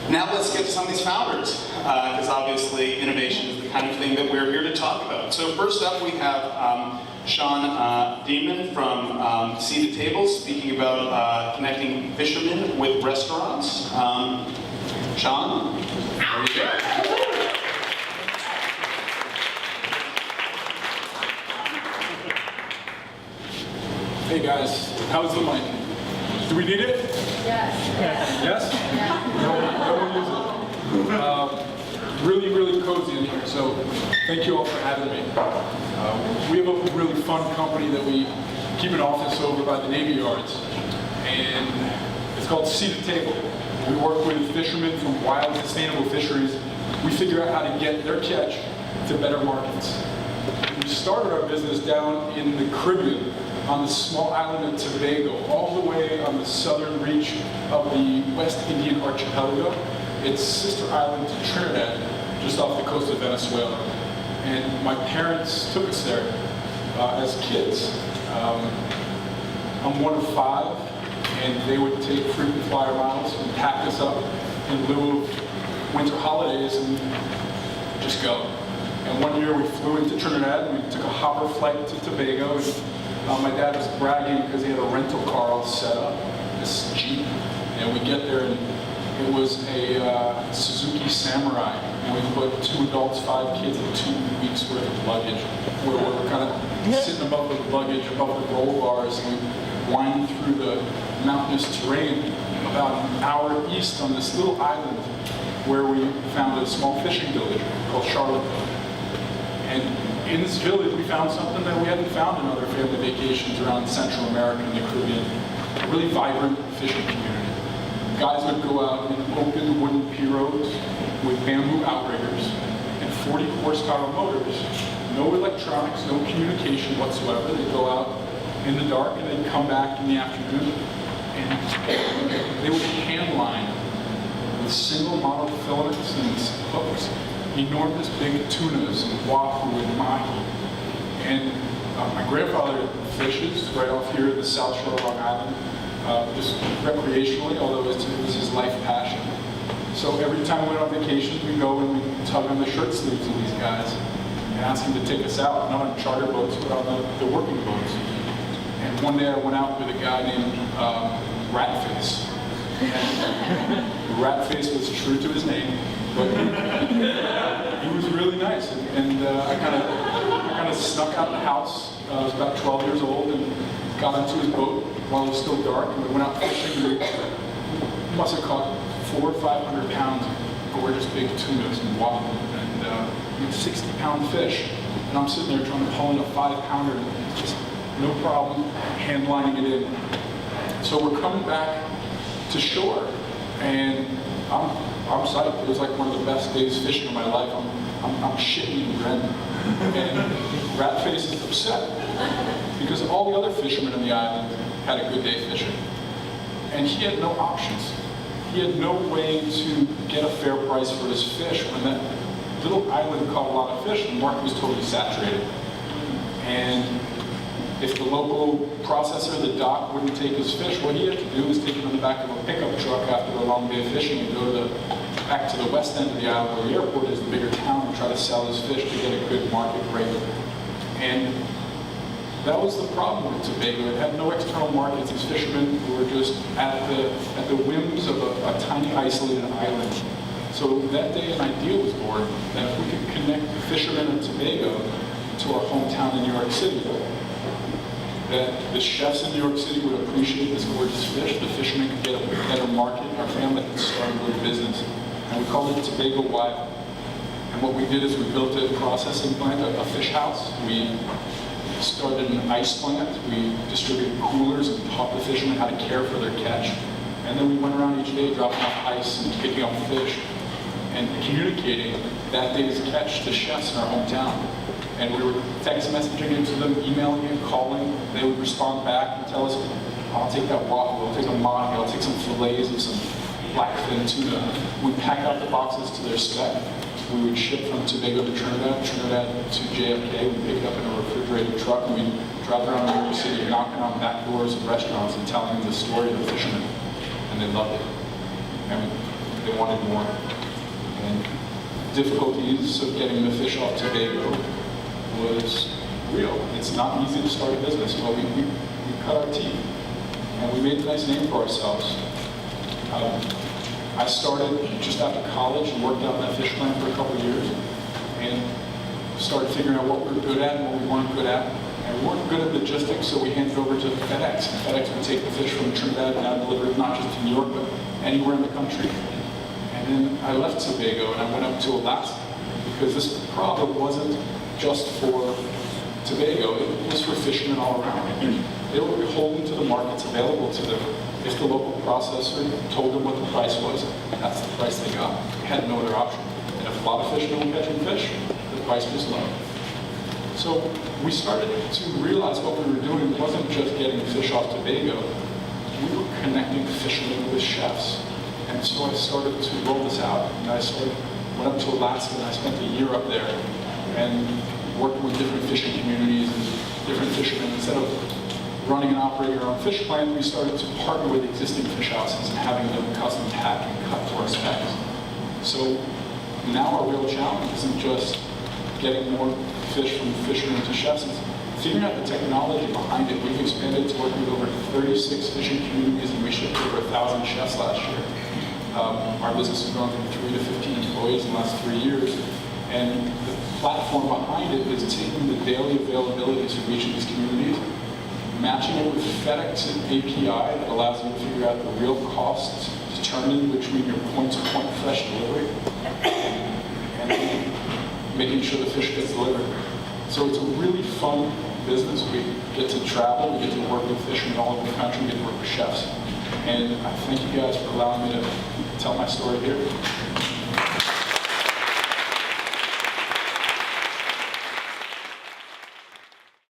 Now let's get to some of these founders, because obviously innovation is the kind of thing that we're here to talk about. So first up we have Sean Dimin from Seated Tables, speaking about connecting fishermen with restaurants. Sean, there you go. Hey guys, how's the mic? Do we need it? Yes. Yes? No one use it. Really cozy in here, so thank you all for having me. We have a really fun company that we keep an office over by the Navy Yards, and it's called Seated Table. We work with fishermen from wild, sustainable fisheries. We figure out how to get their catch to better markets. We started our business down in the Caribbean, on the small island of Tobago, all the way on the southern reach of the West Indian archipelago. It's sister island to Trinidad, just off the coast of Venezuela. And my parents took us there as kids. I'm one of 5, and they would take frequent flyer miles and pack us up in lieu of winter holidays and just go. And one year we flew into Trinidad, and we took a hopper flight to Tobago. And my dad was bragging because he had a rental car all set up, this Jeep. And we get there, and it was a Suzuki Samurai. And we put 2 adults, 5 kids, and 2 weeks worth of luggage. Where we're kind of sitting above the luggage, above the roll bars, and we wind through the mountainous terrain about an hour east on this little island where we found a small fishing village called Charlottesville. And in this village, we found something that we hadn't found in other family vacations around Central America and the Caribbean. A really vibrant fishing community. Guys would go out in open wooden pirogues with bamboo outriggers and 40 horsepower motors. No electronics, no communication whatsoever. They'd go out in the dark and they'd come back in the afternoon, and they would hand line with single model filaments and hooks enormous big tunas and wahoo and mahi. And my grandfather fishes right off here at the South Shore of Long Island, just recreationally, although it was his life passion. So every time we went on vacation, we'd go and we'd tug on the shirt sleeves of these guys and ask them to take us out, not on charter boats, but on the working boats. And one day I went out with a guy named Ratface. And Ratface was true to his name, but he was really nice. And I kind of snuck out of the house. I was about 12 years old and got into his boat while it was still dark. And we went out fishing. We must have caught 400 or 500 pounds of gorgeous big tunas and wahoo and 60-pound fish. And I'm sitting there trying to pull in a 5-pounder, and just no problem hand lining it in. So we're coming back to shore, and I'm psyched. It was like one of the best days fishing of my life. I'm shitting and grinning. And Ratface is upset because all the other fishermen on the island had a good day fishing. And he had no options. He had no way to get a fair price for his fish when that little island caught a lot of fish and the market was totally saturated. And if the local processor, the dock, wouldn't take his fish, what he had to do was take it on the back of a pickup truck after a long day of fishing and go back to the west end of the island where the airport is, the bigger town, and try to sell his fish to get a good market rate. And that was the problem with Tobago. It had no external markets. These fishermen were just at the whims of a tiny isolated island. So that day an idea was born that if we could connect the fishermen of Tobago to our hometown in New York City, that the chefs in New York City would appreciate this gorgeous fish, the fishermen could get a better market, and our family could start a good business. And we called it Tobago Wild. And what we did is we built a processing plant, a fish house. We started an ice plant. We distributed coolers and taught the fishermen how to care for their catch. And then we went around each day dropping off ice and picking up fish and communicating that day's catch to chefs in our hometown. And we were text messaging into them, emailing them, calling. They would respond back and tell us, I'll take that wahoo, I'll take a mahi, I'll take some fillets of some blackfin tuna. We'd pack out the boxes to their spec. We would ship from Tobago to Trinidad, Trinidad to JFK. We'd pick it up in a refrigerated truck, and we'd drive around New York City knocking on back doors of restaurants and telling them the story of the fishermen. And they loved it. And they wanted more. And difficulties of getting the fish off Tobago was real. It's not easy to start a business, but we cut our teeth. And we made a nice name for ourselves. I started just after college and worked out in that fish plant for a couple of years and started figuring out what we were good at and what we weren't good at. And we weren't good at logistics, so we handed it over to FedEx. And FedEx would take the fish from Trinidad and now deliver it not just to New York, but anywhere in the country. And then I left Tobago and I went up to Alaska because this problem wasn't just for Tobago, it was for fishermen all around. They were beholden to the markets available to them. If the local processor told them what the price was, that's the price they got. They had no other option. And if a lot of fishermen were catching fish, the price was low. So we started to realize what we were doing wasn't just getting fish off Tobago, we were connecting fishermen with chefs. And so I started to roll this out. And I went up to Alaska and I spent a year up there and worked with different fishing communities and different fishermen. Instead of running and operating our own fish plant, we started to partner with existing fish houses and having them custom pack and cut to our specs. So now our real challenge isn't just getting more fish from fishermen to chefs, it's figuring out the technology behind it. We've expanded to work with over 36 fishing communities and we shipped over 1,000 chefs last year. Our business has grown from 3 to 15 employees in the last 3 years. And the platform behind it is taking the daily availability to each of these communities, matching it with FedEx and API that allows you to figure out the real costs determined between your point-to-point fresh delivery and then making sure the fish gets delivered. So it's a really fun business. We get to travel, we get to work with fishermen all over the country, we get to work with chefs. And I thank you guys for allowing me to tell my story here.